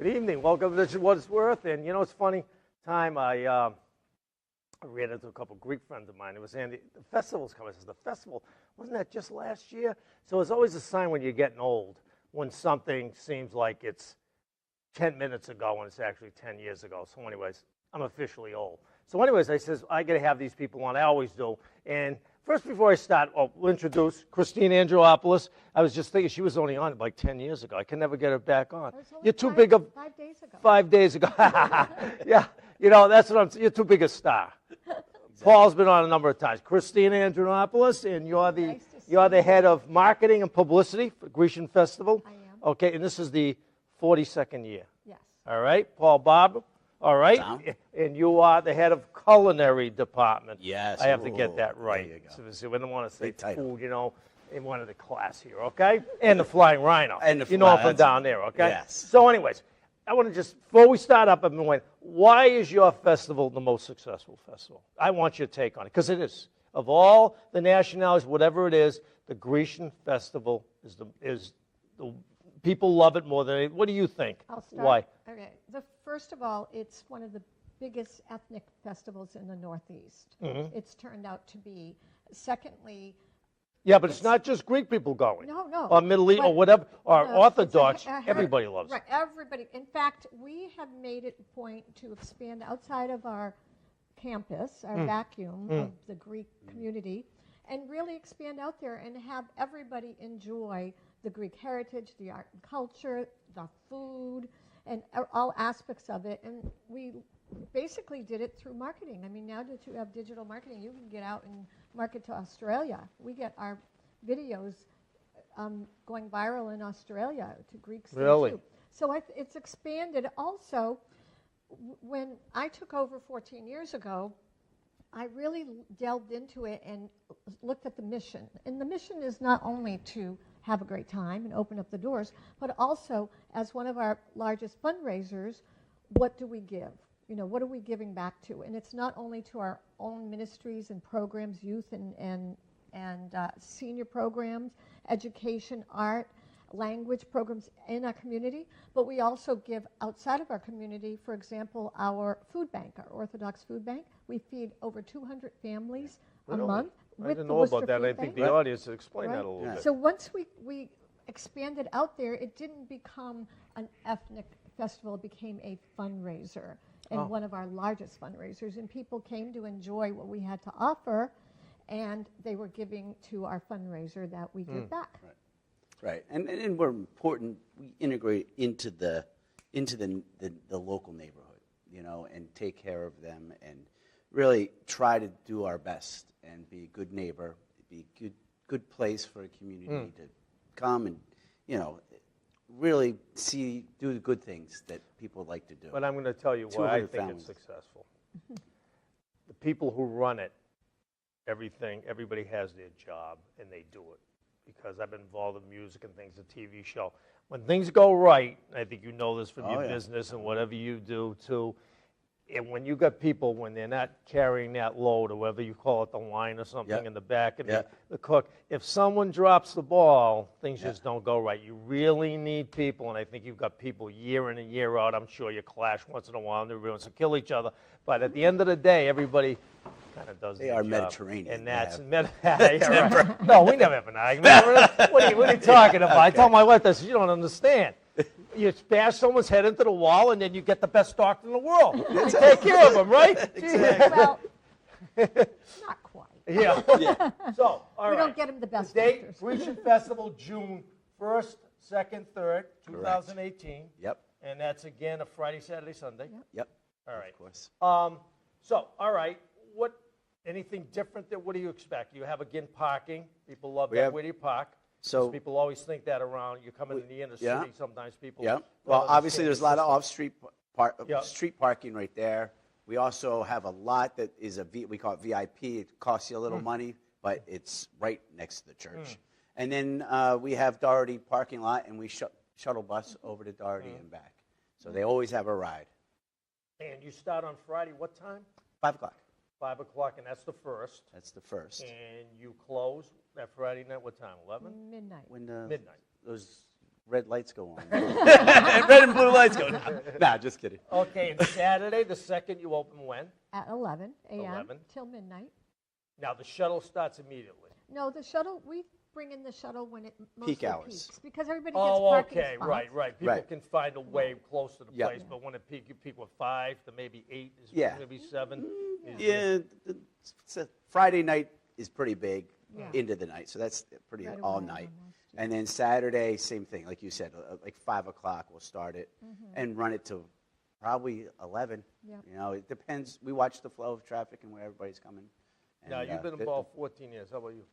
Good evening. Welcome to This Is What It's Worth. And you know, it's funny time I ran into a couple of Greek friends of mine. It was Andy. The festival's coming. I said, the festival, wasn't that just last year? So it's always a sign when you're getting old, when something seems like it's 10 minutes ago when it's actually 10 years ago. So anyways, I'm officially old. So anyways, I says, I got to have these people on. I always do. And first, before I start, we'll introduce Christina Andrianopoulos. I was just thinking she was only on like 10 years ago. I can never get her back on. You're too big of 5 days ago. 5 days ago. Yeah, you know, that's what I'm saying. You're too big a star. Paul's been on a number of times. Christina Andrianopoulos, and you're the head of marketing and publicity for Grecian Festival. I am. Okay, and this is the 42nd year. Yes. All right, Paul Barber. All right, Tom. and you are the head of culinary department. Yes. I have to get that right. There you go. So we don't want to say Big title. food, you know, in one of the class here, okay? And the Flying Rhino. And the you know I'm Fly- from that's- down there, okay? Yes. So anyways, I want to just, before we start up, I've been wondering, why is your festival the most successful festival? I want your take on it, because it is. Of all the nationalities, whatever it is, the Grecian Festival is the people love it more than any. What do you think? I'll start. Why? Okay. First of all, it's one of the biggest ethnic festivals in the Northeast. Mm-hmm. It's turned out to be. Secondly, Yeah, but it's not just Greek people going. no. Or Middle East, or But, whatever, or it's Orthodox. a Everybody loves right, it. everybody. In fact, we have made it a point to expand outside of our campus, our vacuum of the Greek community, and really expand out there and have everybody enjoy the Greek heritage, the art and culture, the food, and all aspects of it. And we basically did it through marketing. I mean, now that you have digital marketing, you can get out and market to Australia. We get our videos going viral in Australia to Greeks. there, Really? too. So it's expanded. Also, when I took over 14 years ago, I really delved into it and looked at the mission. And the mission is not only to have a great time and open up the doors, but also as one of our largest fundraisers, what do we give? You know, what are we giving back to? And it's not only to our own ministries and programs, youth and senior programs, education, art, language programs in our community, but we also give outside of our community. For example, our food bank, our Orthodox food bank, we feed over 200 families a Really? month. I with didn't the know Worcester about that. Food I think Bank. the audience will explain Right. that a little Yeah. bit. So once we expanded out there, it didn't become an ethnic festival. It became a fundraiser, and Oh. one of our largest fundraisers. And people came to enjoy what we had to offer, and they were giving to our fundraiser that we give back. Right, and we're important. We integrate into the local neighborhood, you know, and take care of them, and really try to do our best and be a good neighbor, be a good place for a community to come and, you know, really do the good things that people like to do. But I'm going to tell you why I 200 think families. it's successful. The people who run it, everybody has their job, and they do it. Because I've been involved in music and things, a TV show. When things go right, I think you know this from your yeah. business and whatever you do too, and when you got people, when they're not carrying that load, or whether you call it the line or something Yep. in the back and Yep. the cook, if someone drops the ball, things just don't go right. You really need people, and I think you've got people year in and year out. I'm sure you clash once in a while, and everyone wants to kill each other. But at the end of the day, everybody kind of does They their are job. Mediterranean. And They that's have- yeah, right. No, we never have an argument. What are you talking about? I told my wife this. You don't understand. You bash someone's head into the wall, and then you get the best doctor in the world. You take care of them, right? Well, not quite. Yeah. So, all We right. don't get them the best The date, doctors. Grecian Festival, June 1st, 2nd, 3rd, 2018. Yep, And that's, again, a Friday, Saturday, Sunday. yep. All right. Of course. So, all right, anything different what do you expect? You have, again, parking. People love that. Where do you park? So- 'Cause people always think that around, you come into the inner yeah. city, sometimes people. Yeah. don't Well, obviously, understand there's a the lot of system. off-street Yeah. street parking right there. We also have a lot that is we call it VIP. It costs you a little money, but it's right next to the church. And then we have Doherty parking lot, and we shuttle bus over to Doherty and back. So they always have a ride. And you start on Friday, what time? 5 o'clock. 5 o'clock, and that's the first. That's the first. And you close that Friday night, what time, 11? Midnight. When Midnight. those red lights go on. Red and blue lights go down. Nah, just kidding. Okay, and Saturday, the 2nd, you open when? At 11 a.m. 11. till midnight. Now, the shuttle starts immediately. No, the shuttle, we bring in the shuttle when it mostly Peak hours. peaks, because everybody gets Oh, parking okay, spots. right. People Right. can find a way close to the Yeah. place, but when it peak, you peak with 5 to maybe 8, is Yeah. maybe 7. Yeah, Friday night is pretty big Yeah. into the night, so that's pretty Right all away night. almost, And then Saturday, same thing, like you said, like 5 o'clock we'll start it and run it to probably 11. Yep. You know, it depends. We watch the flow of traffic and where everybody's coming. And, Now, you've been involved 14 years. How about you?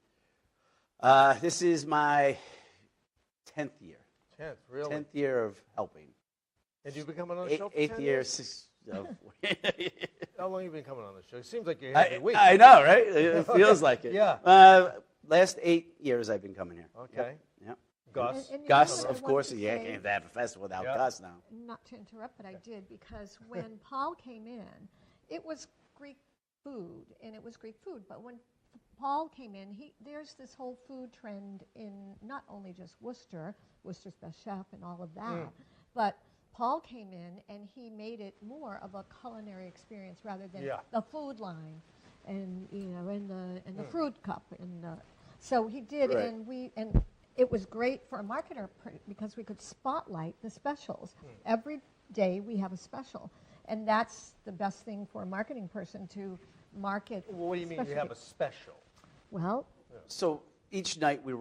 This is my 10th year. 10th, really? 10th year of helping. And you've been coming on the show for 8th 10 year. years? How long have you been coming on the show? It seems like you're here every week. I know, right? It feels like it. Yeah. Last 8 years I've been coming here. Okay. Yep. Gus? And you Gus, know what I of wanted course, to yeah, say? can't have a festival without Yeah. Gus now. Not to interrupt, but I did, because when Paul came in, it was Greek food, and it was Greek food. But when Paul came in, there's this whole food trend in not only just Worcester's best chef and all of that, but Paul came in and he made it more of a culinary experience rather than Yeah. the food line, and and the fruit cup, and so he did, Right. and it was great for a marketer because we could spotlight the specials. Every day we have a special, and that's the best thing for a marketing person to market. Well, what do you mean you have a special? Well, So each night we'll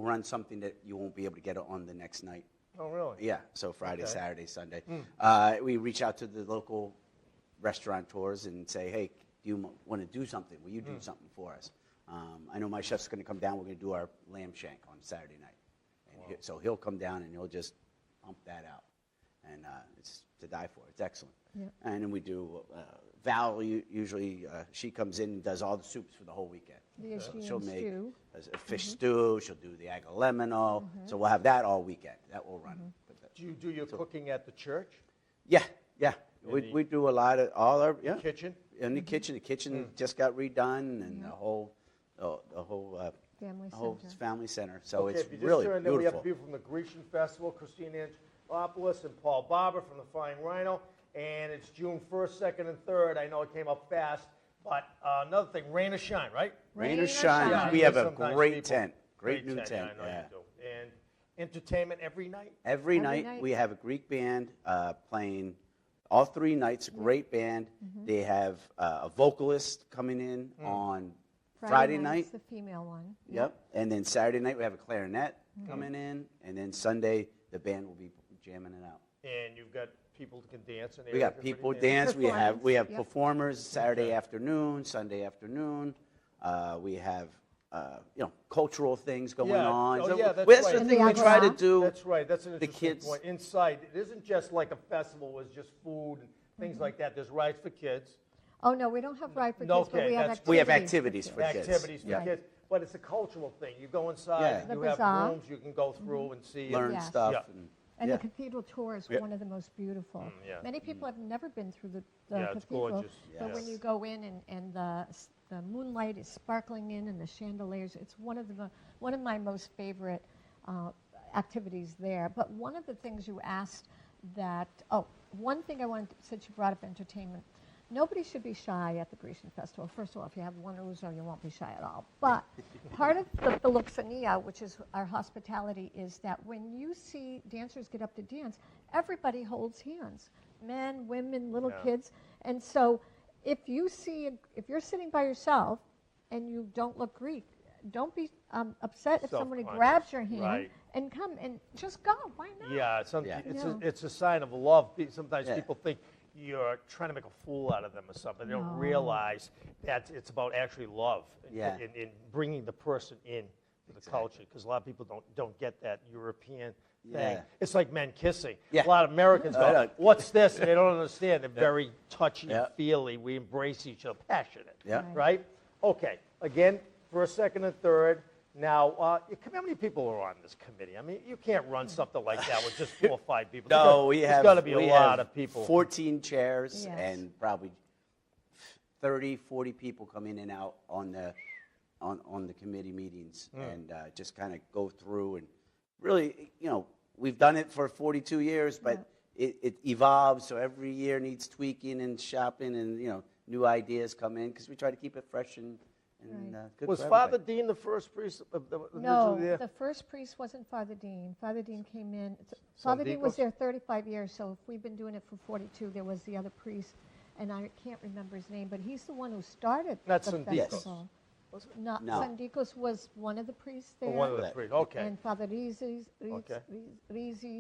run something that you won't be able to get on the next night. Oh, really? Yeah, so Friday, Okay. Saturday, Sunday. We reach out to the local restaurateurs and say, hey, do you want to do something? Will you do something for us? I know my chef's going to come down. We're going to do our lamb shank on Saturday night. And so he'll come down and he'll just pump that out. And it's to die for. It's excellent. Yeah. And then we do, Val usually, she comes in and does all the soups for the whole weekend. the Aegean She'll make stew. a fish stew. She'll do the agalemino. So we'll have that all weekend. That will run. Do you do your cooking at the church? Yeah. In the- We do a lot of all our Kitchen? in the kitchen. The kitchen just got redone, and the whole Family whole center. family center. So Okay, it's if you just really turned in, we have beautiful. people from the Grecian Festival, Christina Andrianopoulos and Paul Barber from the Flying Rhino, and it's June 1st, 2nd, and 3rd. I know it came up fast, but another thing, rain or shine, right? Rain or shine. shine. We have a Sometimes great people- tent. Great new tent. Yeah, I know you do. And entertainment every night? Every night night. we have a Greek band playing all 3 nights. A great band. They have a vocalist coming in on Friday night. It's the female one. Yep. And then Saturday night we have a clarinet coming in, and then Sunday the band will be jamming it out. And you've got people that can dance. And We got everybody people dance. dance. We have Performance, yep. performers Saturday afternoon, Sunday afternoon. We have cultural things going Yeah. on. Oh, So yeah, that's that's right. the And thing the we try to agora. do. That's right. That's an the interesting kids- point. Inside, it isn't just like a festival with just food and things like that. There's rides for kids. Oh, no, we don't have ride for No, kids, but okay, we have that's- activities. We have activities for kids. Activities for Yeah. kids. But it's a cultural thing. You go inside, Yeah. The you have bazaar. rooms you can go through and see. Learn Yes. stuff. Yeah. And yeah. the cathedral tour is Yeah. one of the most beautiful. yeah. Many people have never been through the Yeah, it's cathedral, gorgeous. but when Yes. you go in and the moonlight is sparkling in and the chandeliers, it's one of my most favorite activities there. But one of the things you asked one thing I wanted, since you brought up entertainment, nobody should be shy at the Grecian Festival. First of all, if you have one ouzo, you won't be shy at all. But part of the philoxenia, which is our hospitality, is that when you see dancers get up to dance, everybody holds hands, men, women, little Yeah. kids. And so if you're sitting by yourself and you don't look Greek, don't be upset if somebody Self-conscious, grabs your hand right. and come and just go. Why not? Yeah, Yeah. it's a sign of love. Sometimes Yeah. people think you're trying to make a fool out of them or something. They don't No. realize that it's about actually love and, Yeah. and bringing the person in to the culture. Because a lot of people don't get that European thing. Yeah. It's like men kissing. Yeah. A lot of Americans I go, know. "What's this?" And they don't understand. They're very touchy Yeah. and feely. We embrace each other, passionate. Yeah. Right? Okay. Again, first, second, and third. Now, how many people are on this committee? I mean, you can't run something like that with just 4 or 5 people. No, There's got to be a lot of people. 14 chairs Yes. and probably 30, 40 come in and out on the committee meetings and just kind of go through and really, we've done it for 42 years, but it evolves. So every year needs tweaking and shopping, and new ideas come in because we try to keep it fresh and good. Was for Father everybody. Dean the first priest No, originally there? the first priest wasn't Father Dean. Father Dean came in. Father Dean was there 35 years, so if we've been doing it for 42, there was the other priest, and I can't remember his name, but he's the one who started Not the Sandikos. festival. Was it? No. Sandikos was one of the priests there. Oh, one of the priests. Okay. And Father Rizzi,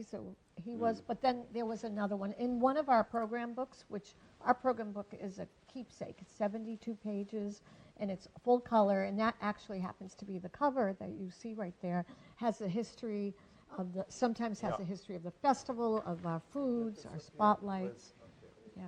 so he Mm. was, but then there was another one. In one of our program books, which our program book is a keepsake, it's 72 pages, and it's full color, and that actually happens to be the cover that you see right there, has a history of sometimes has a history of the festival, of our foods, our spotlights. Yeah.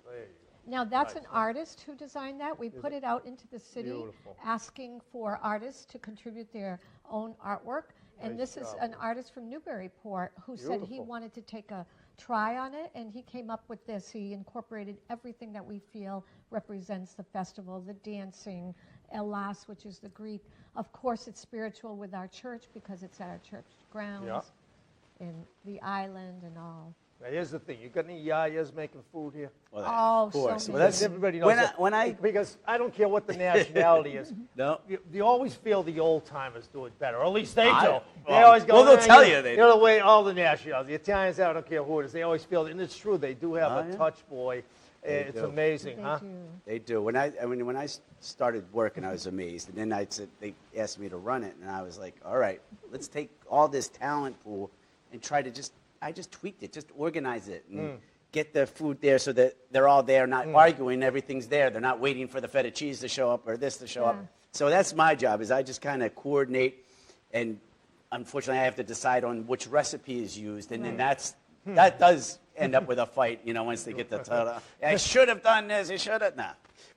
There you go. Now, that's an artist who designed that. We put it out into the city Beautiful. asking for artists to contribute their own artwork. And Nice this is job. an artist from Newburyport who said he Beautiful. wanted to take a try on it, and he came up with this. He incorporated everything that we feel represents the festival, the dancing, Elas, which is the Greek. Of course, it's spiritual with our church because it's at our church grounds and the island and all. Now, here's the thing. You got any yayas making food here? Well, Oh, of course. so Well, many. that's Everybody knows when that. Because I don't care what the nationality is. No. You always feel the old timers do it better, or at least they do. I- They well, always go. well, they'll "Ah, tell you you they know the way all the nationalities, the Italians, I don't care who it is. They always feel, and it's true. They do have Oh, a yeah. touch, boy. It's do. amazing, They huh? do. They do. When I started working, I was amazed. And then they asked me to run it, and I was like, all right, let's take all this talent pool and try to I just tweaked it, just organize it, and get the food there so that they're all there, not arguing. Everything's there. They're not waiting for the feta cheese to show up or this to show up. So that's my job. Is I just kind of coordinate, and unfortunately, I have to decide on which recipe is used, and then that does end up with a fight, once they get the total. I should have done this. I should have. Nah.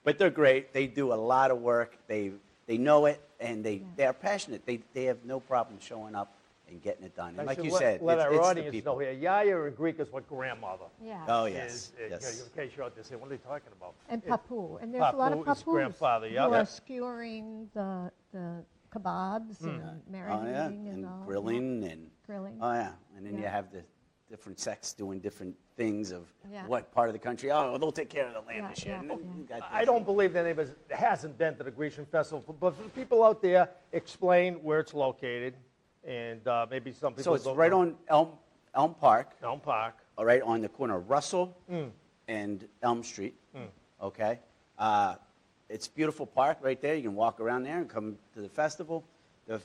But they're great. They do a lot of work. They know it, and they are passionate. They have no problem showing up and getting it done. And like you said, let our it's the audience people. know here. Yaya in Greek is what grandmother Yeah. Oh, is. yes. Yes. In case you're out there saying, what are they talking about? And papu. And there's a lot of Papu is papus grandfather, yeah. who Yeah. are skewering the kebabs and Oh, yeah. marinating and all. And grilling and Grilling. Oh yeah, and then you Yeah. have the different sects doing different things of Yeah. what part of the country. Oh, they'll take care of the lamb Yeah, this year. yeah, And then yeah. you got I this. don't believe that anybody hasn't been to the Grecian Festival, but for the people out there, explain where it's located, and maybe some people So it's don't right know. on Elm Park, Elm Park. all right, on the corner of Russell and Elm Street. Okay, it's a beautiful park right there. You can walk around there and come to the festival. The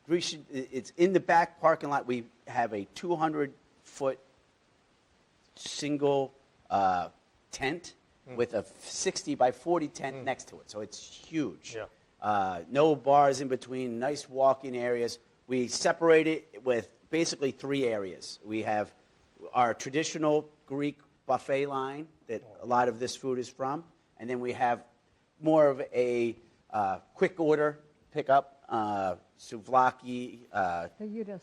Grecian, it's in the back parking lot. We have a 200-foot single tent with a 60 by 40 tent next to it. So it's huge. Yeah. No bars in between, nice walking areas. We separate it with basically 3 areas. We have our traditional Greek buffet line that a lot of this food is from, and then we have more of a quick order pickup, souvlaki,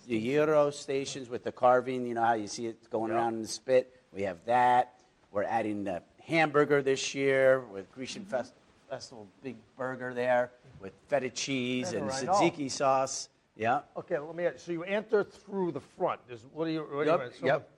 the gyro stations with the carving. You know how you see it going around in the spit. We have that. We're adding the hamburger this year with Grecian Festival, big burger there with feta cheese and Rhino. tzatziki sauce. Yeah. Okay, let me ask. So you enter through the front. What do you? Yep.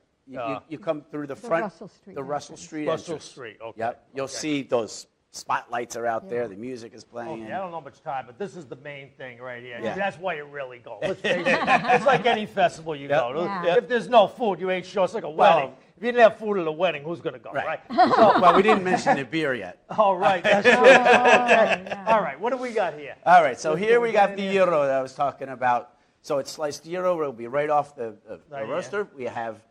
You come through the front, Russell Street the Russell entrance. Street Russell entrance. Street, okay, Yep. You'll okay. see those spotlights are out there. Yeah. The music is playing. Okay, I don't know much time, but this is the main thing right here. Yeah. That's why you really go. Let's face it. It's like any festival you go to. Yeah. If there's no food, you ain't sure. It's like a wedding. If you didn't have food at a wedding, who's going to go, right? So, well, we didn't mention the beer yet. All right, that's true. Okay. All right, what do we got here? All right, so Let's here go we get got in the there. gyro that I was talking about. So it's sliced gyro. It'll be right off the Right roaster. We have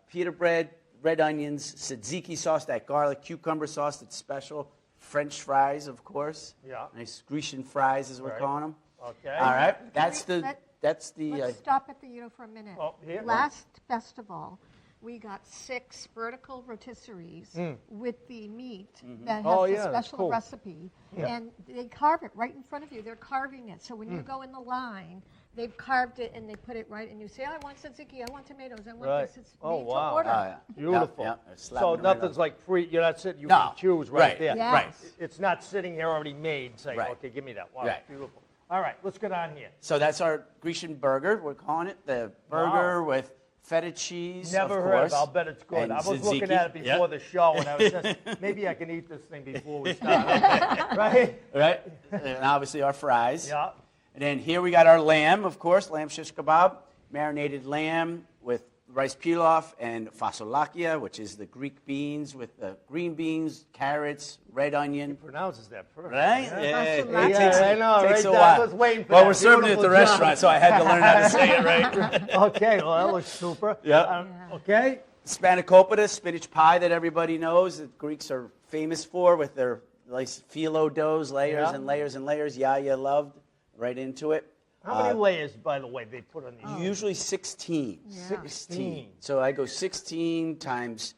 pita bread, red onions, tzatziki sauce, that garlic cucumber sauce that's special. French fries, of course. Yeah. Nice Grecian fries, as we're Right. calling them. Okay. All right. That's we- the. Let's stop at the gyro for a minute. Oh, here? Last festival, we got 6 vertical rotisseries with the meat that has Oh, a yeah, that's special cool. recipe. And they carve it right in front of you. They're carving it. So when you go in the line, they've carved it and they put it right, and you say, I want tzatziki, I want tomatoes, I want Right. this. It's Oh, made wow. to order. Oh, yeah. Beautiful. Yeah, yeah. Slapping So it right nothing's on. like free. You're not sitting. You No. can choose right Right. there. Yes. Right. It's not sitting here already made. Saying, Right. okay, give me that. Wow, Right. beautiful. All right, let's get on here. So that's our Grecian burger. We're calling it the burger with feta cheese. Never of heard course, of it. I'll bet it's good. and I was tzatziki. looking at it before Yep. the show, and I was just, maybe I can eat this thing before we start. Okay, right? Right? And obviously our fries. Yeah. And then here we got our lamb, of course, lamb shish kebab, marinated lamb with rice pilaf and fasolakia, which is the Greek beans with the green beans, carrots, red onion. Pronounces that perfect. Right? Fasolakia. It Yeah, I know, takes right a there. while. I was waiting for well, that. we're serving it at the Beautiful job. restaurant, so I had to learn how to say it right. Okay, well, that looks super. Yeah. Okay. Spanakopita, spinach pie that everybody knows that Greeks are famous for with their nice phyllo doughs, layers Yeah. and layers and layers. Yaya loved right into it. How many layers, by the way, they put on these? Usually 16. Yeah. 16. So I go 16 times,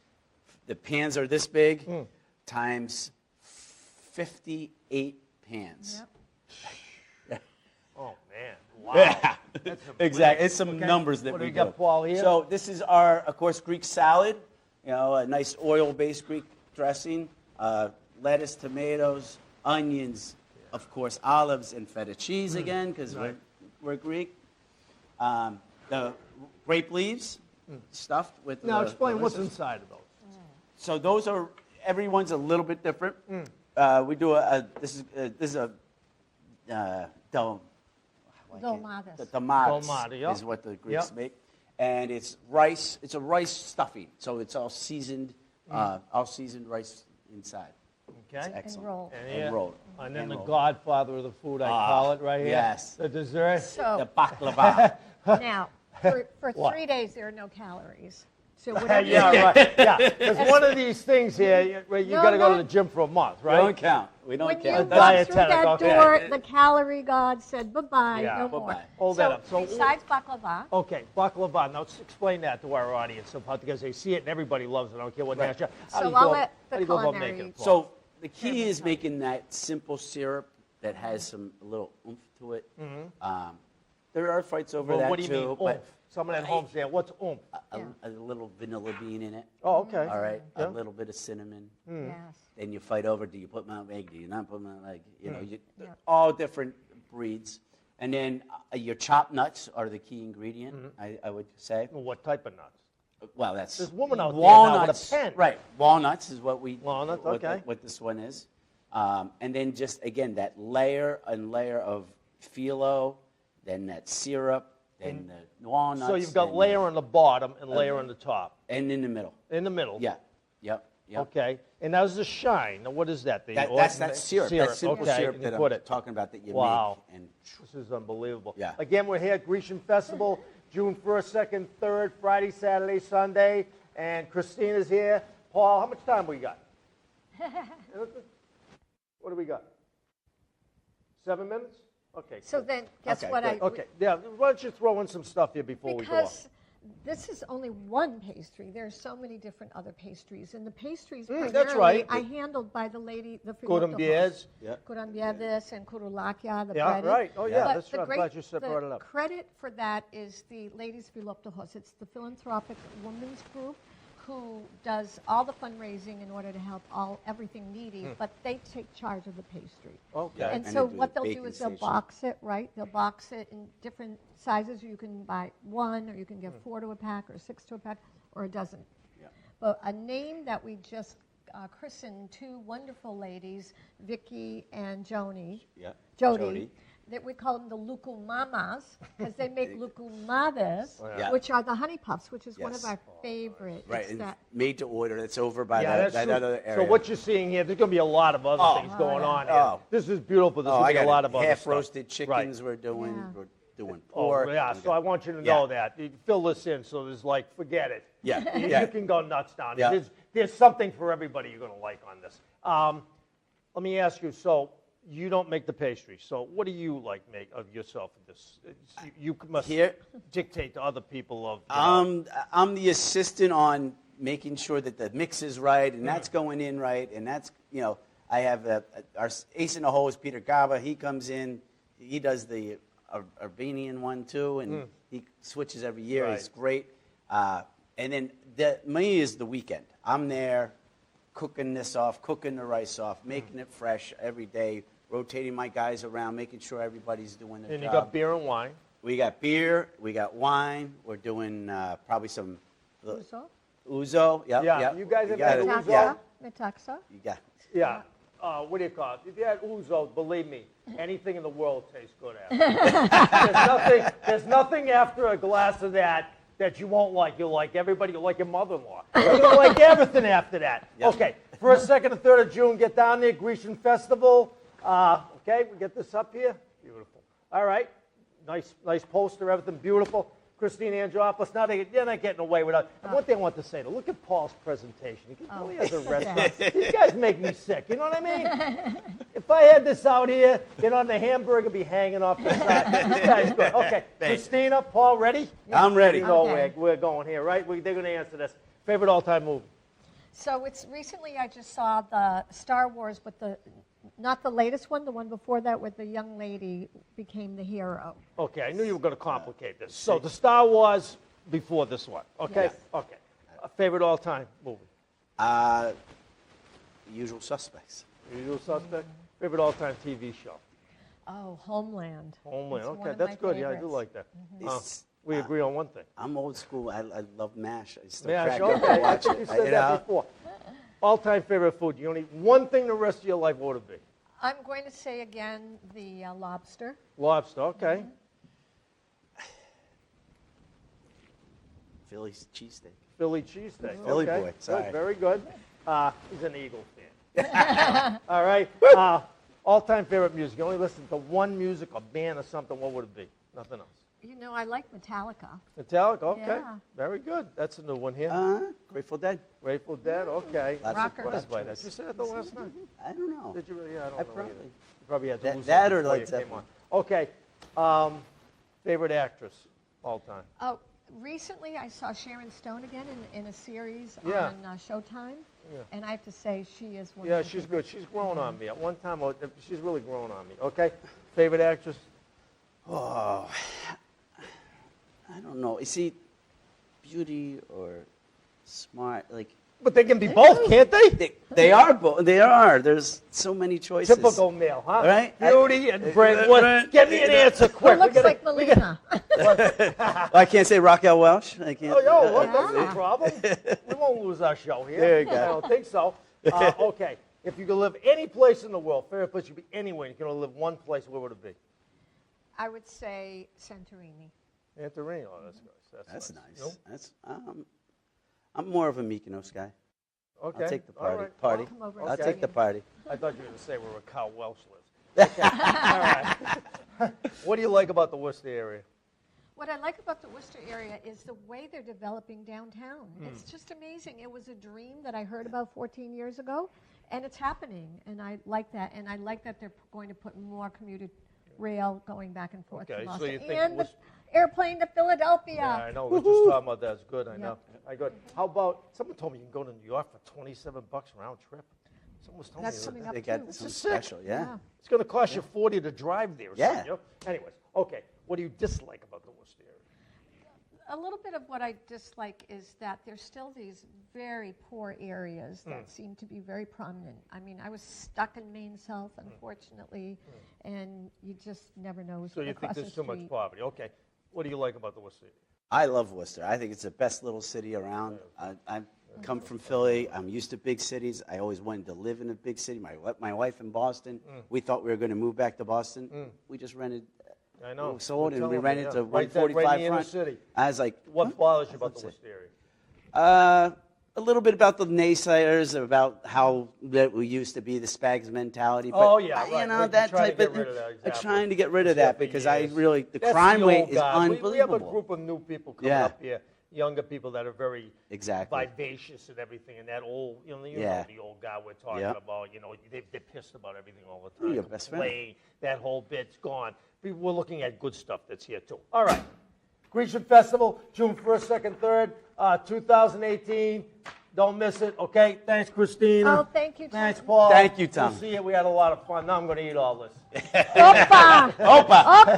the pans are this big, times 58 pans. Yep. Oh, man. Wow. Yeah, That's a exactly. It's some Okay. numbers that What do we we got, do. Paul, here? So this is our, of course, Greek salad. You know, a nice oil-based Greek dressing, lettuce, tomatoes, onions, of course, olives and feta cheese again because Right. we're Greek. The grape leaves stuffed with. Now, the explain what's delicious- inside of those. So those are everyone's a little bit different. We do this is a Dolmades. the tomatoes Dolmade, yeah. is what the Greeks Yep. make, and it's rice. It's a rice stuffing, so it's all seasoned rice inside. It's Okay. excellent. rolled. And rolled. And then And the rolled. godfather of the food, I call it right here. yes. The dessert. The So baklava. now, for What? 3 days, there are no calories. So Yeah, whatever right. Yeah, because one of these things here, you No, got to go to no. the gym for a month, We don't right? count. We don't when you count. walk Dietetic, through that okay. door, the calorie god said bye-bye, Yeah, no more. bye-bye. Hold that up. So- besides baklava, Okay, baklava. Now, explain that to our audience, so because they see it and everybody loves it. I don't care what Right. national. So I'll let the how do you go about culinary- making it? Paul? So the key is making that simple syrup that has some a little oomph to it. There are fights over Well, that what do you too, mean, but oomph? Someone at home saying, what's oomph? a little vanilla bean in it. Oh, okay. All right, Yeah. a little bit of cinnamon. yes. Then you fight over: do you put Mount Egg? Do you not put Mount Egg? You know, Yeah. all different breeds. And then your chopped nuts are the key ingredient. I would say. Well, what type of nuts? Well, that's There's a woman out there now with a walnuts. pen. Right, walnuts is what we Walnuts, what, okay. what this one is, and then just again that layer and layer of phyllo, then that syrup, then the walnuts. So you've got then layer on the bottom and layer on the top. and in the middle. In the middle. Yeah, yep. Okay. And now there's the shine. Now, what is that? The That's that syrup. That simple okay. syrup and that you I'm put it. talking about that you Wow. make. And This is unbelievable. Yeah. Again, we're here at Grecian Festival, June 1st, 2nd, 3rd, Friday, Saturday, Sunday. And Christina's here. Paul, how much time we got? What do we got? 7 minutes? Okay. So cool. then, guess Okay, what good. Okay. Yeah. Why don't you throw in some stuff here before we go off? Because this is only one pastry. There's so many different other pastries, and the pastries that's primarily right. I handled by the lady, the Kurumbiers. Yeah. Kurumbiers and kurulakia, the Yeah, breaded. right. Oh, yeah, But that's the right. I'm glad you said- the brought it up. credit for that is the Ladies Philoptochos. It's the philanthropic women's group who does all the fundraising in order to help everything needy, but they take charge of the pastry. Okay. Yeah. And And so they do what the they'll do baking is they'll station. box it, right? They'll box it in different sizes. You can buy one, or you can get 4 to a pack, or 6 to a pack, or a dozen. Yeah. But a name that we just christened 2 wonderful ladies, Vicky and Joni. Yeah. Jody. That we call them the lukumamas because they make lukumades, Yeah. which are the honey puffs, which is one of Yes. our favorite. Right, It's and that made to order. That's over by Yeah, that, that's that true. other area. So what you're seeing here, there's going to be a lot of other things going on here. Oh. This is beautiful. There's Oh, going I to be a got lot of other half stuff. roasted chickens. Right. We're doing. Yeah. We're doing Oh, pork. yeah, we so I got- want you to Yeah. know that. You fill this in, so there's like, forget it. Yeah, You yeah. can go nuts down. Yeah. There's something for everybody you're going to like on this. Let me ask you, so you don't make the pastry, so what do you like make of yourself in this? You must Here? dictate to other people of, I'm the assistant on making sure that the mix is right, and that's going in right, and that's, you know, I have our ace in the hole is Peter Gaba. He comes in, he does the Albanian one too, and he switches every year. Right. He's great. And then me is the weekend. I'm there cooking this off, cooking the rice off, making it fresh every day, rotating my guys around, making sure everybody's doing their And job. you got beer and wine. We got beer, we got wine. We're doing probably some Uso? ouzo. Yep, Yeah, yep. you guys You have got had it. ouzo? Metaxa? Metaxa? You got it. Yeah. What do you call it? If you had ouzo, believe me, anything in the world tastes good after. There's nothing after a glass of that you won't like. You'll like everybody. You'll like your mother-in-law. You'll like everything after that. Yep. Okay. 1st, 2nd, and 3rd of June, get down there. Grecian Festival. Okay, we get this up here. Beautiful. All right. Nice poster. Everything beautiful. Christina Andrianopoulos. Now they're not getting away with it. And one thing I want to say, look at Paul's presentation. He can tell he has a restaurant. These guys make me sick. You know what I mean? If I had this out here, the hamburger would be hanging off the side. This guy's good. Okay, Christina, Paul, ready? I'm ready. You know Okay. we're going here, right? They're going to answer this. Favorite all-time movie? So it's recently I just saw the Star Wars, but not the latest one, the one before that where the young lady became the hero. Okay, I knew you were going to complicate this. So the Star Wars before this one. Okay? Yes. Okay. Favorite all-time movie? Usual Suspects. Usual Suspect? Favorite all-time TV show? Oh, Homeland. Homeland. It's one Okay, of that's my good. Yeah, I do favorites. like that. It's- We agree on one thing. I'm old school. I love MASH. I still Yeah, crack sure. up Okay, and I watch think you it. said that before. All-time favorite food. You only one thing the rest of your life. What would it be? I'm going to say again the lobster. Lobster. Okay. Philly's cheesesteak. Philly cheesesteak. Philly okay. boy, Good, sorry. very good. He's an Eagle fan. All right. All-time favorite music. You only listen to one music, a band, or something. What would it be? Nothing else. You know, I like Metallica. Metallica. Okay. Yeah. Very good. That's a new one here. Grateful Dead. Grateful Dead. Okay. Lots I'm of surprised by that. choice. You said that the last night. I don't know. Did you really? Yeah, I don't I know. probably. Either. You probably had to That- lose that something or before Led you came Zeppelin. on. Okay. Favorite actress all time. Oh, recently I saw Sharon Stone again in a series Yeah. on Showtime, Yeah. and I have to say she is one Yeah, of my she's favorite. good. She's grown on me. At one time, she's really grown on me. Okay. Favorite actress? Oh, I don't know. You see, beauty or smart, like But they can be both, can't they? they are both. They are. There's so many choices. Typical male, huh? Right? Beauty and brain. What? Get me an answer Who quick. looks like Melina? I can't say Raquel Welch. I can't. Oh, yo, what? Yeah. That's no problem. We won't lose our show here. There you go. I don't think so. Okay. If you could live any place in the world, favorite place you could be anywhere, you can only live one place, where would it be? I would say Santorini. Santorini. Oh, that's nice. That's nice. Nope. That's. I'm more of a Mykonos guy. Okay. I'll take the All party. right. Party. Come over I'll and take see the me. party. I thought you were going to say where Carl Welsh lives. Okay. All right. What do you like about the Worcester area? What I like about the Worcester area is the way they're developing downtown. It's just amazing. It was a dream that I heard about 14 years ago, and it's happening, and I like that. And I like that they're going to put more commuter rail going back and forth Okay, to so Boston. you think And the Worc- airplane to Philadelphia. Yeah, I know. We're just talking about that. It's good. I know. Yeah. I good. How about someone told me you can go to New York for $27 round trip. Someone was telling That's me coming that. up They too. got This some is sick. special. Yeah. It's going to cost you $40 to drive there. Or Yeah. something, you know? Anyways, okay. What do you dislike about the Worcester area? A little bit of what I dislike is that there's still these very poor areas that seem to be very prominent. I mean, I was stuck in Maine South, unfortunately, and you just never know who's So you think across there's the too much street. poverty? Okay. What do you like about the Worcester area? I love Worcester. I think it's the best little city around. I come from Philly. I'm used to big cities. I always wanted to live in a big city. My wife in Boston. We thought we were going to move back to Boston. We just rented. I know. Sold You're and we telling me, rented yeah. to Right there, 145 right in the inner front. city. I was like, What bothers you about That's the it. Worcester area? A little bit about the naysayers, about how that we used to be, the Spags mentality. But, Oh, yeah, you right. know, Like, that you're trying to type get of rid of that, I'm exactly. trying to get rid of Yeah, that for because I years. really, the That's crime the rate old is guard. unbelievable. We have a group of new people coming Yeah. up here, younger people that are very Exactly. vivacious and everything, and that old, you know Yeah. the old guy we're talking Yeah. about, they're pissed about everything all the time. Your best friend. Complain, that whole bit's gone. We're looking at good stuff that's here, too. All right. Grecian Festival, June 1st, 2nd, 3rd, 2018. Don't miss it, okay? Thanks, Christina. Oh, thank you, Tom. Thanks, Paul. Thank you, Tom. We'll see you. We had a lot of fun. Now I'm going to eat all this. Oppah! Oppah! Oppah!